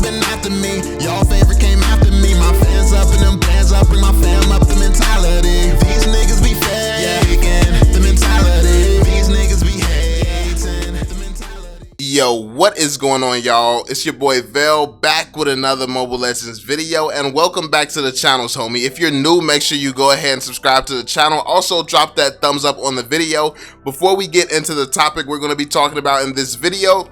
coming after me. Y'all favorite came after me. My fans up and them bands up. Bring my fam up, the mentality. These niggas be faking, the mentality. These niggas be hating, the mentality. Yo, what is going on, y'all? It's your boy VeLL back with another Mobile Legends video, and welcome back to the channels, homie. If you're new, make sure you go ahead and subscribe to the channel. Also, drop that thumbs up on the video. Before we get into the topic we're going to be talking about in this video,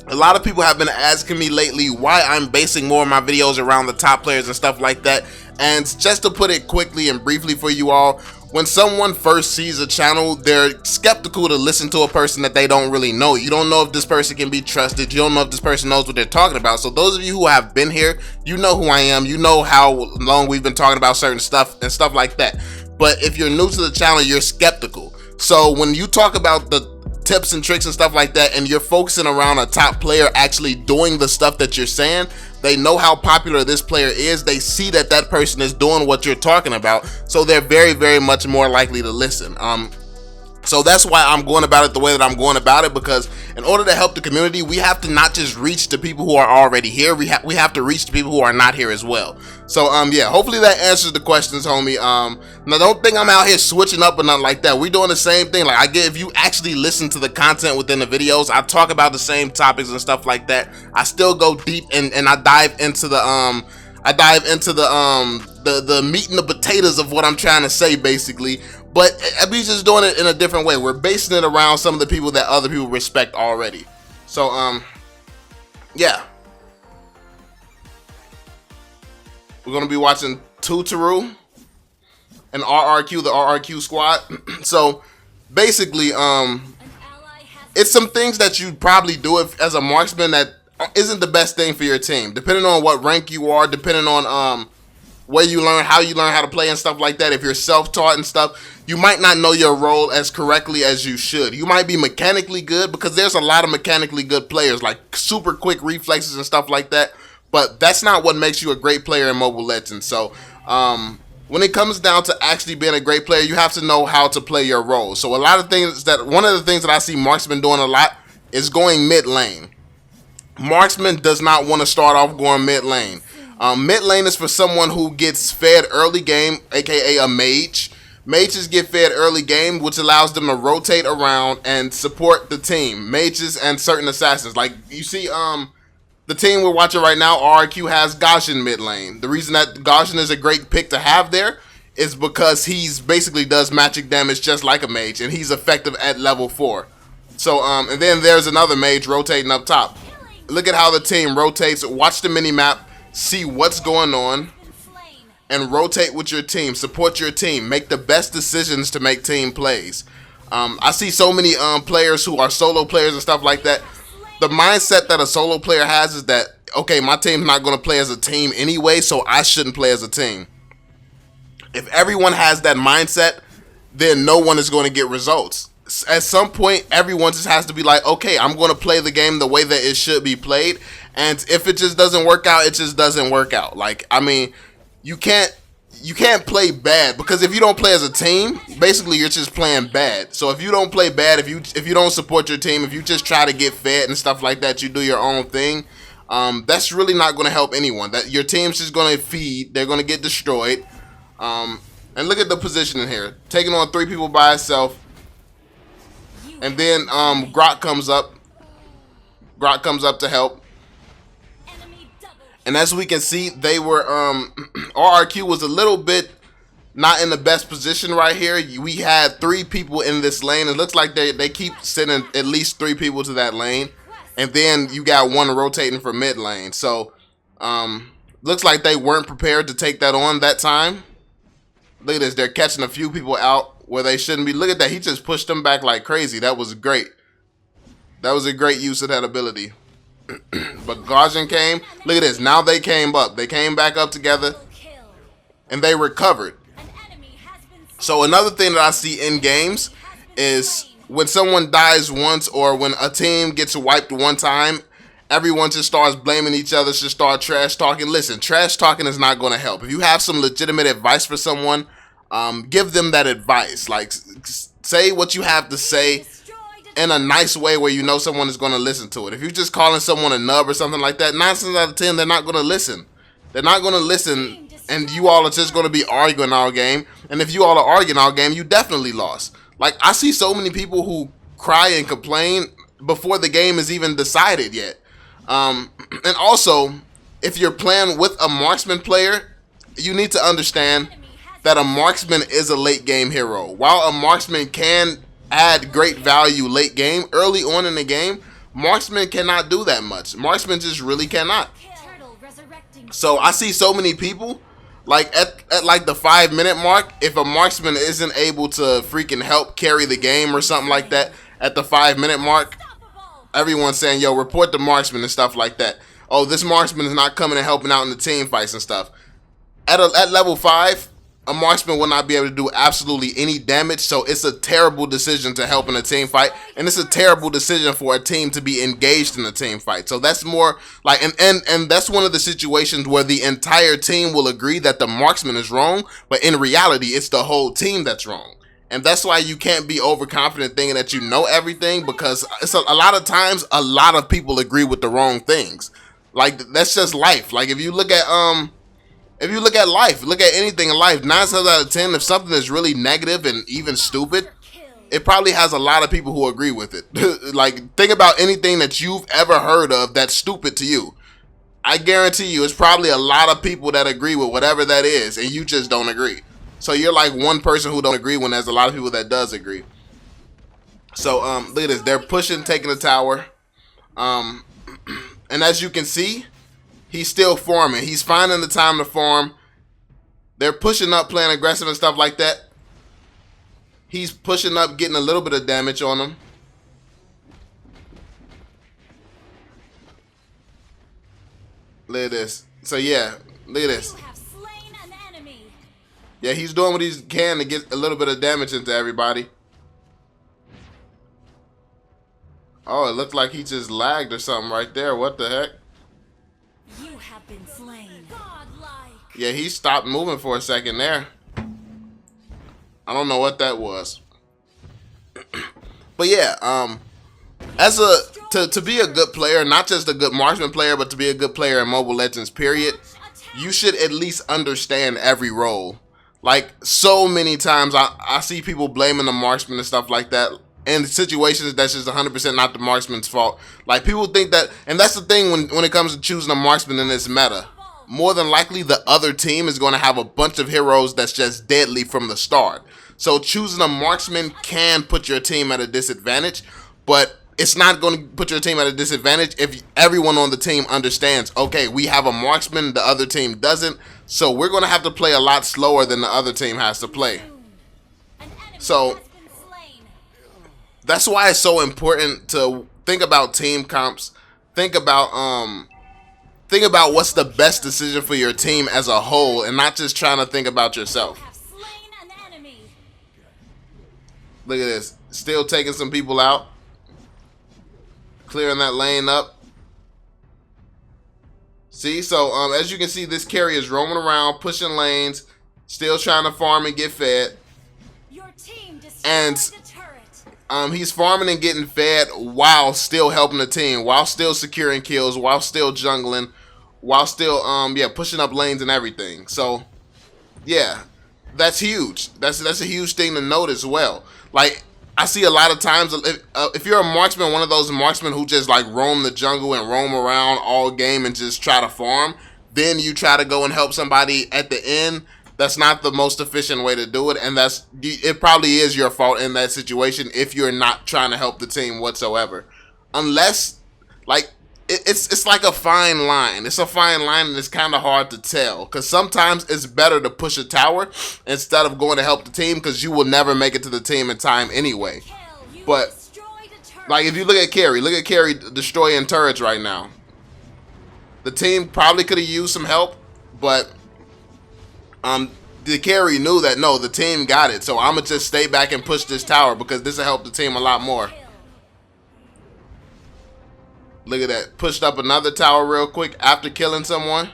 a lot of people have been asking me lately why I'm basing more of my videos around the top players and stuff like that. And just to put it quickly and briefly for you all, when someone first sees a channel, they're skeptical to listen to a person that they don't really know. You don't know if this person can be trusted. You don't know if this person knows what they're talking about. So those of you who have been here, you know who I am. You know how long we've been talking about certain stuff and stuff like that. But if you're new to the channel, you're skeptical. So when you talk about the tips and tricks and stuff like that, and you're focusing around a top player actually doing the stuff that you're saying, they know how popular this player is, they see that that person is doing what you're talking about, so they're very much more likely to listen. So that's why I'm going about it the way that I'm going about it, because in order to help the community, we have to not just reach to people who are already here, we have to reach to people who are not here as well. So yeah, hopefully that answers the questions, homie. Now don't think I'm out here switching up or nothing like that. We're doing the same thing. Like, I get, if you actually listen to the content within the videos, I talk about the same topics and stuff like that. I still go deep and I dive into the the meat and the potatoes of what I'm trying to say, basically. But we just doing it in a different way. We're basing it around some of the people that other people respect already. So yeah, we're gonna be watching Tuturu and Rrq, the Rrq squad. So basically, it's some things that you'd probably do if, as a marksman, that isn't the best thing for your team, depending on what rank you are, depending on where you learn, how you learn how to play and stuff like that. If you're self-taught and stuff, you might not know your role as correctly as you should. You might be mechanically good, because there's a lot of mechanically good players, like super quick reflexes and stuff like that, but that's not what makes you a great player in Mobile Legends. So when it comes down to actually being a great player, you have to know how to play your role. So one of the things that I see Marksman doing a lot is going mid lane. Marksman does not want to start off going mid lane. Mid lane is for someone who gets fed early game, aka a mage. Mages get fed early game, which allows them to rotate around and support the team. Mages and certain assassins. Like, you see, the team we're watching right now, Rrq, has Gaussian mid lane. The reason that Gaussian is a great pick to have there is because he's basically does magic damage just like a mage, and he's effective at level 4. So, and then there's another mage rotating up top. Look at how the team rotates. Watch the mini map. See what's going on and rotate with your team. Support your team. Make the best decisions to make team plays. I see so many players who are solo players and stuff like that. The mindset that a solo player has is that, okay, my team's not going to play as a team anyway, so I shouldn't play as a team. If everyone has that mindset, then no one is going to get results. At some point, everyone just has to be like, okay, I'm going to play the game the way that it should be played. And if it just doesn't work out, it just doesn't work out. Like, I mean, you can't play bad, because if you don't play as a team, basically you're just playing bad. So if you don't play bad, if you don't support your team, if you just try to get fed and stuff like that, you do your own thing, that's really not going to help anyone. That your team's just going to feed, they're going to get destroyed. And look at the positioning here, taking on 3 people by itself. And then Rrq comes up. Rrq comes up to help. And as we can see, they were Rrq was a little bit not in the best position right here. We had 3 people in this lane. It looks like they keep sending at least 3 people to that lane. And then you got 1 rotating for mid lane. So looks like they weren't prepared to take that on that time. Look at this. They're catching a few people out where they shouldn't be. Look at that. He just pushed them back like crazy. That was great. That was a great use of that ability. But Gaussian came. Look at this. Now they came up. They came back up together. And they recovered. So another thing that I see in games is when someone dies once, or when a team gets wiped one time, everyone just starts blaming each other, just start trash talking. Listen, trash talking is not going to help. If you have some legitimate advice for someone, give them that advice. Like, say what you have to say in a nice way where you know someone is going to listen to it. If you're just calling someone a nub or something like that, 9 times out of 10, they're not going to listen. They're not going to listen, and you all are just going to be arguing all game. And if you all are arguing all game, you definitely lost. Like, I see so many people who cry and complain before the game is even decided yet. And also, if you're playing with a marksman player, you need to understand that a marksman is a late game hero. While a marksman can add great value late game, early on in the game, marksman cannot do that much. Marksman just really cannot. So I see so many people, like at like the 5-minute mark, if a marksman isn't able to freaking help carry the game or something like that, at the 5-minute mark, everyone's saying, yo, report the marksman and stuff like that. Oh, this marksman is not coming and helping out in the team fights and stuff. At level 5, a marksman will not be able to do absolutely any damage, so it's a terrible decision to help in a team fight, and it's a terrible decision for a team to be engaged in a team fight. So that's more like, and that's one of the situations where the entire team will agree that the marksman is wrong, but in reality, it's the whole team that's wrong. And that's why you can't be overconfident thinking that you know everything, because it's a lot of times, a lot of people agree with the wrong things. Like, that's just life. Like, if you look at life, look at anything in life, 9 times out of 10, if something is really negative and even stupid, it probably has a lot of people who agree with it. Like, think about anything that you've ever heard of that's stupid to you. I guarantee you, it's probably a lot of people that agree with whatever that is, and you just don't agree. So you're like one person who don't agree when there's a lot of people that does agree. So, look at this. They're pushing, taking the tower. And as you can see, he's still farming. He's finding the time to farm. They're pushing up, playing aggressive and stuff like that. He's pushing up, getting a little bit of damage on him. Look at this. So yeah, look at this. Yeah, he's doing what he can to get a little bit of damage into everybody. Oh, it looked like he just lagged or something right there. What the heck? You have been slain. Godlike. Yeah, he stopped moving for a second there. I don't know what that was. But yeah, to be a good player, not just a good marksman player, but to be a good player in Mobile Legends, period, you should at least understand every role. Like, so many times I see people blaming the marksman and stuff like that. In situations that's just 100% not the marksman's fault. Like, people think that, and that's the thing when it comes to choosing a marksman in this meta. More than likely, the other team is going to have a bunch of heroes that's just deadly from the start. So choosing a marksman can put your team at a disadvantage, but it's not going to put your team at a disadvantage if everyone on the team understands, okay, we have a marksman, the other team doesn't, so we're going to have to play a lot slower than the other team has to play. So that's why it's so important to think about team comps. Think about what's the best decision for your team as a whole, and not just trying to think about yourself. Look at this. Still taking some people out. Clearing that lane up. See, so as you can see, this carry is roaming around, pushing lanes, still trying to farm and get fed. And he's farming and getting fed while still helping the team, while still securing kills, while still jungling, while still pushing up lanes and everything. So yeah, that's huge. That's a huge thing to note as well. Like, I see a lot of times, if you're a marksman, one of those marksmen who just like roam the jungle and roam around all game and just try to farm, then you try to go and help somebody at the end. That's not the most efficient way to do it, and it probably is your fault in that situation if you're not trying to help the team whatsoever. Unless, like, it's like a fine line. It's a fine line, and it's kind of hard to tell, because sometimes it's better to push a tower instead of going to help the team, because you will never make it to the team in time anyway. But like, if you look at Carry destroying turrets right now. The team probably could have used some help, but the carry knew that, no, the team got it, so I'm gonna just stay back and push this tower because this will help the team a lot more. Look at that. Pushed up another tower real quick after killing someone.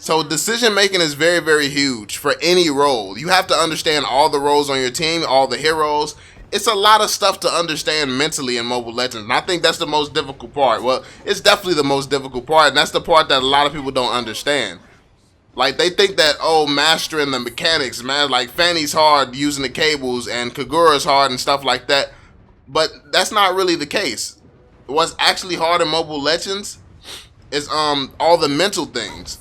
So decision making is very, very huge for any role. You have to understand all the roles on your team, all the heroes. It's a lot of stuff to understand mentally in Mobile Legends, and I think that's the most difficult part. Well, it's definitely the most difficult part, and that's the part that a lot of people don't understand. Like, they think that, oh, mastering the mechanics, man, like Fanny's hard using the cables and Kagura's hard and stuff like that, but that's not really the case. What's actually hard in Mobile Legends is all the mental things.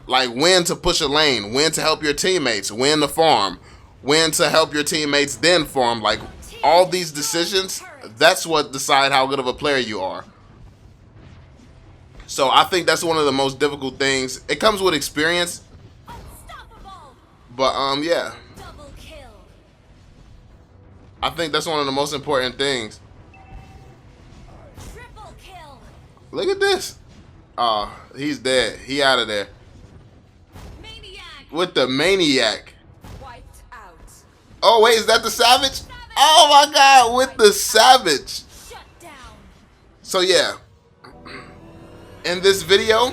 Like when to push a lane, when to help your teammates, when to farm, when to help your teammates then farm. Like all these decisions, that's what decide how good of a player you are. So I think that's one of the most difficult things. It comes with experience. But yeah. I think that's one of the most important things. Look at this. Oh, he's dead. He out of there. With the maniac. Oh wait, is that the savage? Oh my god, with the savage. So yeah, in this video,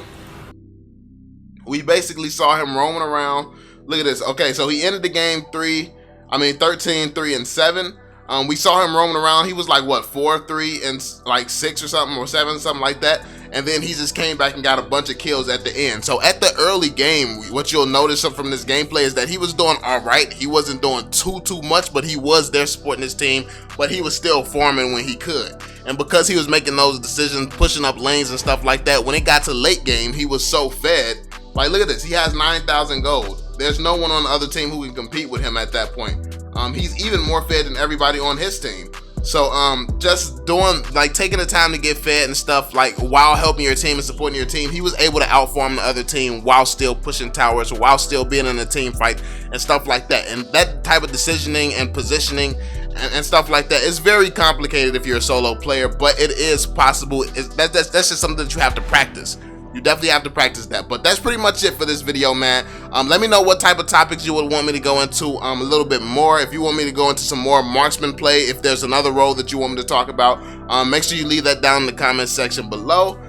we basically saw him roaming around. Look at this. Okay, so he ended the game 13, 3, and 7. We saw him roaming around. He was like what, 4, 3, and like 6 or something, or 7, something like that. And then he just came back and got a bunch of kills at the end. So at the early game, what you'll notice from this gameplay is that he was doing all right. He wasn't doing too much, but he was there supporting his team. But he was still farming when he could. And because he was making those decisions, pushing up lanes and stuff like that, when it got to late game, he was so fed. Like, look at this. He has 9,000 gold. There's no one on the other team who can compete with him at that point. He's even more fed than everybody on his team. So just doing, like, taking the time to get fed and stuff, like while helping your team and supporting your team, he was able to outfarm the other team while still pushing towers, while still being in a team fight and stuff like that. And that type of decisioning and positioning and stuff like that is very complicated if you're a solo player, but it is possible. That's just something that you have to practice. You definitely have to practice that. But that's pretty much it for this video, man. Let me know what type of topics you would want me to go into a little bit more. If you want me to go into some more marksman play, if there's another role that you want me to talk about, make sure you leave that down in the comment section below.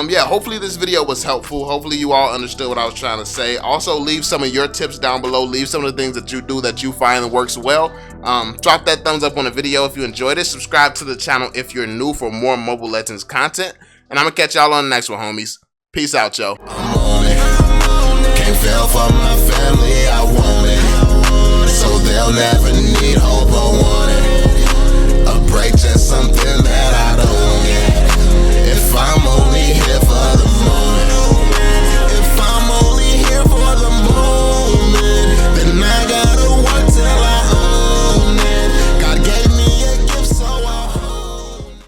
Yeah, hopefully this video was helpful. Hopefully you all understood what I was trying to say. Also, leave some of your tips down below. Leave some of the things that you do that you find works well. Drop that thumbs up on the video if you enjoyed it. Subscribe to the channel if you're new for more Mobile Legends content. And I'm gonna catch y'all on the next one, homies. Peace out, yo. I'm on it. Can't fail for my family, I want it. So they'll never need